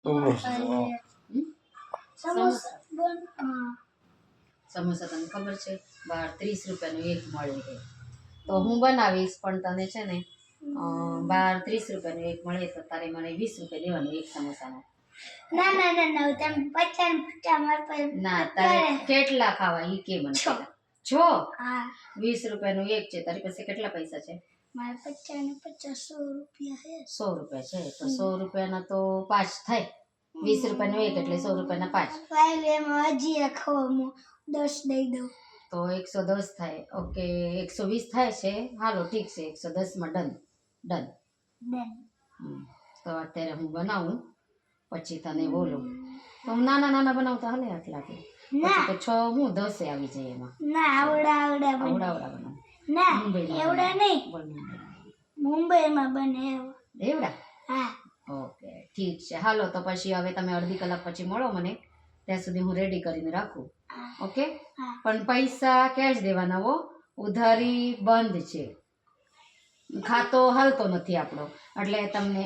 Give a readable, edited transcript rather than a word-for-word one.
સમોસા સમોસા તને ખબર છે બહાર 30 રૂપિયાનું એક મળે છે તો હું બનાવીશ પણ તને છે ને બહાર 30 રૂપિયાનું એક મળે તો તારે મને 20 રૂપિયા દેવાનું એક સમોસાનો ના તારે કેટલા ખાવા ઈ કે મને પહેલા. છો 20 રૂપિયાનું એક છે તારી પાસે કેટલા પૈસા છે મારે 50 ને 50 100 રૂપિયા છે તો 100 રૂપિયાના તો 5 થાય 20 રૂપિયાનું એક એટલે 100 રૂપિયાના 5 એમાં હજી ખાવા 10 દઈ દઉં તો 110 થાય ઓકે 120 થાય છે હાલો ઠીક છે 110 માં ડન ડન તો અત્યારે હું બનાવું પછી તને બોલું તો હું નાના નાના બનાવતા હાલે આટલા કે પછી તો 6 હું 10 આવી જાય એમાં ના આવડા બનાવું ના મુંબઈમાં એવડા નહીં મુંબઈમાં બને એવડા હા ઓકે ઠીક છે હાલો તો પછી હવે તમે અડધી કલાક પછી મળો મને ત્યાં સુધી હું રેડી કરીને રાખું ઓકે પણ પૈસા કેશ દેવાના હો ઉધારી બંધ છે ખાતો હાલતો નથી આપણો એટલે તમને